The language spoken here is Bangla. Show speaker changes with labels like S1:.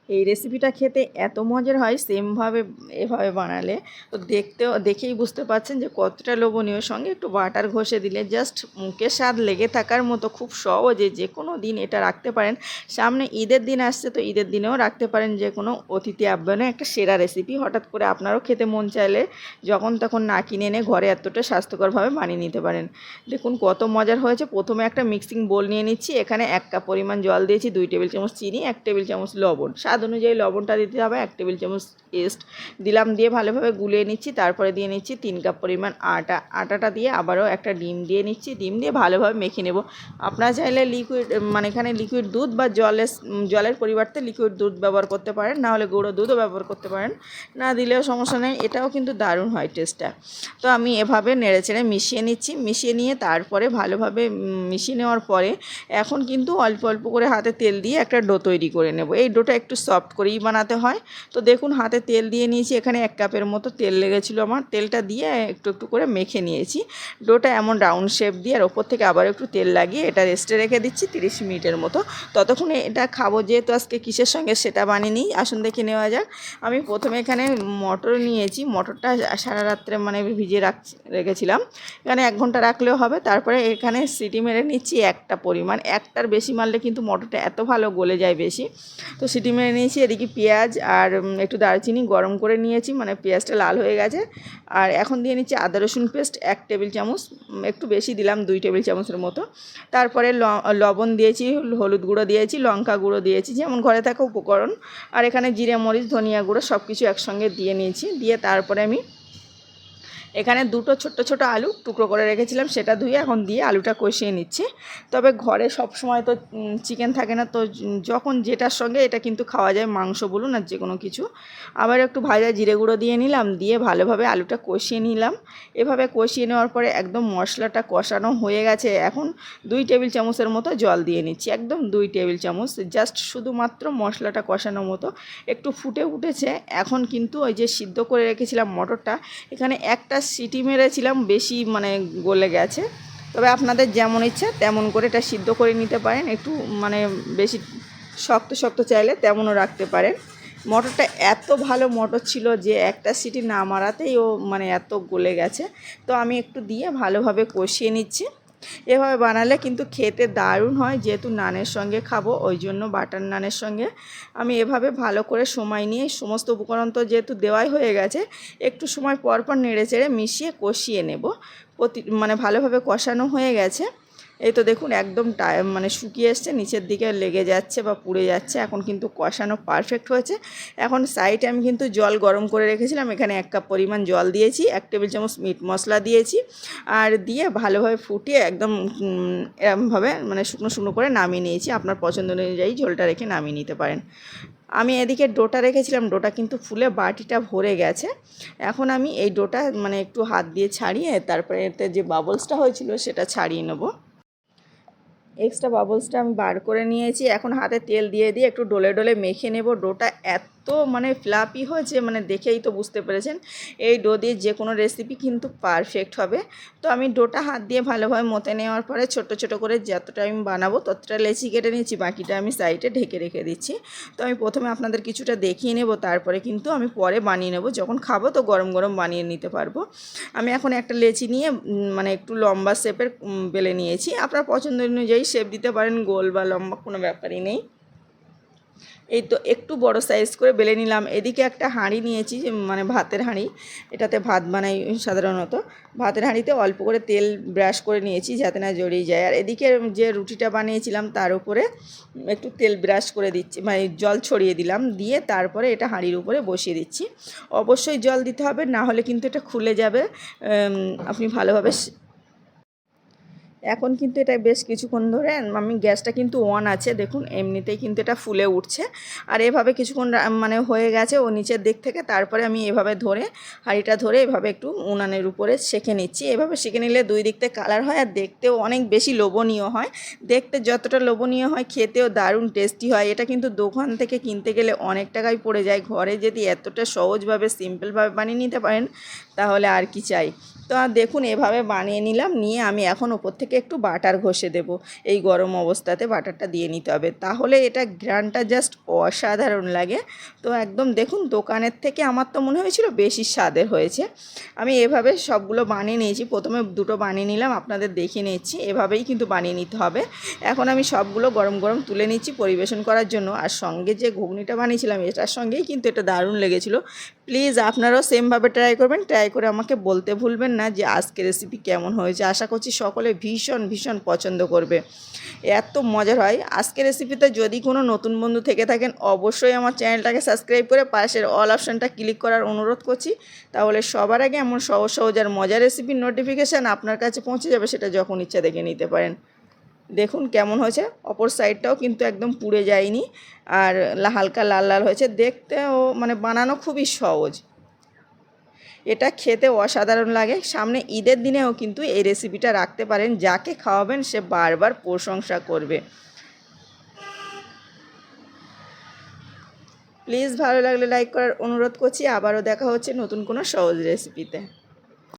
S1: এই রেসিপিটা খেতে এত মজার হয় সেমভাবে এভাবে বানালে। তো দেখেই বুঝতে পারছেন যে কতটা লোভনীয়। সঙ্গে একটু বাটার ঘষে দিলে জাস্ট মুখের স্বাদ লেগে থাকার মতো খুব সহজে যে কোনো দিন এটা রাখতে পারেন। সামনে ঈদের দিন আসছে, তো ঈদের দিনেও রাখতে পারেন। যে কোনো অতিথি আপ্যায়নে একটা সেরা রেসিপি। হঠাৎ করে আপনারও খেতে মন চাইলে যখন তখন না কিনে এনে ঘরে এতটা স্বাস্থ্যকরভাবে বানিয়ে নিতে পারেন। দেখুন কত মজার হয়েছে। প্রথমে একটা মিক্সিং বোল নিয়ে নিচ্ছি। এখানে 1 কাপ পরিমাণ জল দিয়েছি, 2 টেবিল চামচ চিনি, 1 টেবিল চামচ লবণ, স্বাদ অনুযায়ী লবণটা দিতে হবে, 1 টেবিল চামচ পেস্ট দিলাম, দিয়ে ভালোভাবে গুলিয়ে নিচ্ছি। তারপরে দিয়ে নিচ্ছি 3 কাপ পরিমাণ আটাটা দিয়ে আবারও একটা ডিম দিয়ে নিচ্ছি। ডিম দিয়ে ভালোভাবে মেখে নেব। আপনারা চাইলে লিকুইড মানে এখানে লিকুইড দুধ বা জলের পরিবর্তে লিকুইড দুধ ব্যবহার করতে পারেন, না হলে গুঁড়ো দুধও ব্যবহার করতে পারেন, না দিলেও সমস্যা নেই। এটাও কিন্তু দারুণ হয় টেস্টটা। তো আমি এভাবে নেড়েচেড়ে মিশিয়ে নিচ্ছি। মিশিয়ে নিয়ে তারপরে ভালোভাবে মিশিয়ে নেওয়ার পরে এখন কিন্তু অল্প অল্প করে হাতে তেল দিয়ে একটা ডো তৈরি করে নেব। এই ডোটা একটু সফট করেই বানাতে হয়। তো দেখুন হাতে তেল দিয়ে নিয়েছি। এখানে 1 কাপের মতো তেল লেগেছিলো আমার। তেলটা দিয়ে একটু একটু করে মেখে নিয়েছি ডোটা এমন রাউন্ড শেপ দিয়ে। আর ওপর থেকে আবার একটু তেল লাগিয়ে এটা রেস্টে রেখে দিচ্ছি 30 মিনিটের মতো। ততক্ষণে এটা খাবো যেহেতু আজকে কিসের সঙ্গে সেটা বানিয়ে নিই। আসুন দেখে নেওয়া যাক। আমি প্রথমে এখানে মটর নিয়েছি। মটরটা সারা রাত্রে মানে ভিজিয়ে রেখেছিলাম। এখানে 1 ঘন্টা রাখলেও হবে। তারপরে এখানে সিটি মেরে নিচ্ছি একটা পরিমাণ। একটার বেশি মারলে কিন্তু মটরটা এত ভালো গলে যায় বেশি। তো সিটি মেরে নিয়েছি। এদিকে পেঁয়াজ আর একটু দারচিনি গরম করে নিয়েছি, মানে পেঁয়াজটা লাল হয়ে গেছে। আর এখন দিয়ে নিচ্ছি আদা রসুন পেস্ট 1 টেবিল চামচ, একটু বেশি দিলাম, 2 টেবিল চামচের মতো। তারপরে লবণ দিয়েছি, হলুদ গুঁড়ো দিয়েছি, লঙ্কা গুঁড়ো দিয়েছি, যেমন ঘরে থাকা উপকরণ। আর এখানে জিরে মরিচ ধনিয়া গুঁড়ো সব কিছু একসঙ্গে দিয়ে নিয়েছি। দিয়ে তারপরে আমি এখানে 2টো ছোট্ট ছোট আলু টুকরো করে রেখেছিলাম, সেটা ধুয়ে এখন দিয়ে আলুটা কষিয়ে নিচ্ছি। তবে ঘরে সব সময় তো চিকেন থাকে না, তো যখন যেটার সঙ্গে এটা কিন্তু খাওয়া যায়, মাংস বলুন আর যে কোনো কিছু। আবার একটু ভাজা জিরে গুঁড়ো দিয়ে নিলাম, দিয়ে ভালোভাবে আলুটা কষিয়ে নিলাম। এভাবে কষিয়ে নেওয়ার পরে একদম মশলাটা কষানো হয়ে গেছে। এখন 2 টেবিল চামচের মতো জল দিয়ে নিচ্ছি, একদম 2 টেবিল চামচ, জাস্ট শুধুমাত্র মশলাটা কষানোর মতো। একটু ফুটে উঠেছে। এখন কিন্তু ওই যে সিদ্ধ করে রেখেছিলাম মটরটা, এখানে একটা সিটি মেরেছিলাম, বেশি মানে গলে গেছে। তবে আপনাদের যেমন ইচ্ছা তেমন করে এটা সিদ্ধ করে নিতে পারেন। একটু মানে বেশি শক্ত শক্ত চাইলে তেমনও রাখতে পারেন। মটরটা এত ভালো মটর ছিল যে একটা সিটি না মারাতেই ও মানে এত গলে গেছে। তো আমি একটু দিয়ে ভালোভাবে কষিয়ে নিচ্ছি। এভাবে বানালে কিন্তু খেতে দারুণ হয়। যেহেতু নানের সঙ্গে খাবো, ওই জন্য বাটার নানের সঙ্গে আমি এভাবে ভালো করে সময় নিয়ে সমস্ত উপকরণ তো যেহেতু দেওয়াই হয়ে গেছে, একটু সময় পর পর নেড়ে চেড়ে মিশিয়ে কষিয়ে নেব। মানে ভালোভাবে কষানো হয়ে গেছে। এই তো দেখুন একদম মানে শুকিয়ে এসছে, নিচের দিকে লেগে যাচ্ছে বা পুড়ে যাচ্ছে। এখন কিন্তু কষানো পারফেক্ট হয়েছে। এখন সাইডে আমি কিন্তু জল গরম করে রেখেছিলাম। এখানে 1 কাপ পরিমাণ জল দিয়েছি, 1 টেবিল চামচ মিট মশলা দিয়েছি, আর দিয়ে ভালোভাবে ফুটিয়ে একদম এরমভাবে মানে শুকনো শুকনো করে নামিয়ে নিয়েছি। আপনার পছন্দ অনুযায়ী ঝোলটা রেখে নামিয়ে নিতে পারেন। আমি এদিকে ডোটা রেখেছিলাম, ডোটা কিন্তু ফুলে বাটিটা ভরে গেছে। এখন আমি এই ডোটা মানে একটু হাত দিয়ে ছাড়িয়ে তারপরে এতে যে বাবলসটা হয়েছিল সেটা ছাড়িয়ে নেব। এক্সট্রা বাবলসটা আমি বার করে নিয়েছি। এখন হাতে তেল দিয়ে দিয়ে একটু ডলে ডলে মেখে নেব। ডোটা এত মানে ফ্লাপি হয়েছে, মানে দেখেই তো বুঝতে পেরেছেন। এই ডো দিয়ে যে কোনো রেসিপি কিন্তু পারফেক্ট হবে। তো আমি ডোটা হাত দিয়ে ভালোভাবে মতে নেওয়ার পরে ছোট ছোট করে যতটা আমি বানাবো ততটা লেচি কেটে নিচ্ছি, বাকিটা আমি সাইডে ঢেকে রেখে দিচ্ছি। তো আমি প্রথমে আপনাদের কিছুটা দেখিয়ে নেব, তারপরে কিন্তু আমি পরে বানিয়ে নেব। যখন খাবো তো গরম গরম বানিয়ে নিতে পারবো। আমি এখন একটা লেচি নিয়ে মানে একটু লম্বা শেপের বেলে নিয়েছি। আপনার পছন্দ অনুযায়ী শেপ দিতে পারেন, গোল বা লম্বা কোনো ব্যাপারই নেই। এই তো একটু বড় সাইজ করে বেলে নিলাম। এদিকে একটা হাঁড়ি নিয়েছি, মানে ভাতের হাঁড়ি, এটাতে ভাত বানাই সাধারণত। ভাতের হাঁড়িতে অল্প করে তেল ব্রাশ করে নিয়েছি যাতে না জড়িয়ে যায়। আর এদিকে যে রুটিটা বানিয়েছিলাম তার উপরে একটু তেল ব্রাশ করে দিচ্ছি, মানে জল ছড়িয়ে দিলাম, দিয়ে তারপরে এটা হাঁড়ির উপরে বসিয়ে দিচ্ছি। অবশ্যই জল দিতে হবে, না হলে কিন্তু এটা খুলে যাবে। আপনি ভালোভাবে এখন কিন্তু এটা বেশ কিছুক্ষণ ধরে আমি গ্যাসটা কিন্তু অন আছে, দেখুন এমনিতেই কিন্তু এটা ফুলে উঠছে। আর এভাবে কিছুক্ষণ মানে হয়ে গেছে ও নিচের দিক থেকে। তারপরে আমি এভাবে ধরে হাঁড়িটা ধরে এভাবে একটু উনানের উপরে সেঁকে নিচ্ছি। এভাবে সেঁকে নিলে 2 দিক থেকে কালার হয় আর দেখতেও অনেক বেশি লোভনীয় হয়। দেখতে যতটা লোভনীয় হয় খেতেও দারুণ টেস্টি হয়। এটা কিন্তু দোকান থেকে কিনতে গেলে অনেক টাকাই পড়ে যায়। ঘরে যদি এতটা সহজভাবে সিম্পলভাবে বানিয়ে নিতে পারেন তাহলে আর কি চাই। তো আর দেখুন এভাবে বানিয়ে নিলাম, নিয়ে আমি এখন ওপর থেকে একটু বাটার ঘষে দেব। এই গরম অবস্থাতে বাটারটা দিয়ে নিতে হবে, তাহলে এটা ঘ্রাণটা জাস্ট অসাধারণ লাগে। তো একদম দেখুন দোকানের থেকে আমার তো মনে হয়েছিল বেশি স্বাদের হয়েছে। আমি এভাবে সবগুলো বানিয়ে নিয়েছি, প্রথমে দুটো বানিয়ে নিলাম, আপনাদের দেখিয়ে নিচ্ছি। এভাবেই কিন্তু বানিয়ে নিতে হবে। এখন আমি সবগুলো গরম গরম তুলে নিচ্ছি পরিবেশন করার জন্য। আর সঙ্গে যে ঘুগনিটা বানিয়েছিলাম এটার সঙ্গেই কিন্তু এটা দারুণ লেগেছিলো। প্লিজ আপনারাও সেমভাবে ট্রাই করবেন, ট্রাই করে আমাকে বলতে ভুলবেন না যে আজকের রেসিপি কেমন হয়েছে। আশা করছি সকলে ভীষণ ভীষণ পছন্দ করবে, এত মজার হয়। আজকের রেসিপিতে যদি কোনো নতুন বন্ধু থেকে থাকেন অবশ্যই আমার চ্যানেলটাকে সাবস্ক্রাইব করে পাশের অল অপশানটা ক্লিক করার অনুরোধ করছি, তাহলে সবার আগে এমন সহজ সহজ আর মজার রেসিপির নোটিফিকেশান আপনার কাছে পৌঁছে যাবে, সেটা যখন ইচ্ছা দেখে নিতে পারেন। দেখুন কেমন হয়েছে, অপর সাইডটাও কিন্তু একদম পুড়ে যায়নি, আর হালকা লাল লাল হয়েছে। দেখতেও মানে বানানো খুবই সহজ, এটা খেতে অসাধারণ লাগে। সামনে ঈদের দিনেও কিন্তু এই রেসিপিটা রাখতে পারেন, যাকে খাওয়াবেন সে বারবার প্রশংসা করবে। প্লিজ ভালো লাগলে লাইক করার অনুরোধ করছি। আবারও দেখা হচ্ছে নতুন কোনো সহজ রেসিপিতে।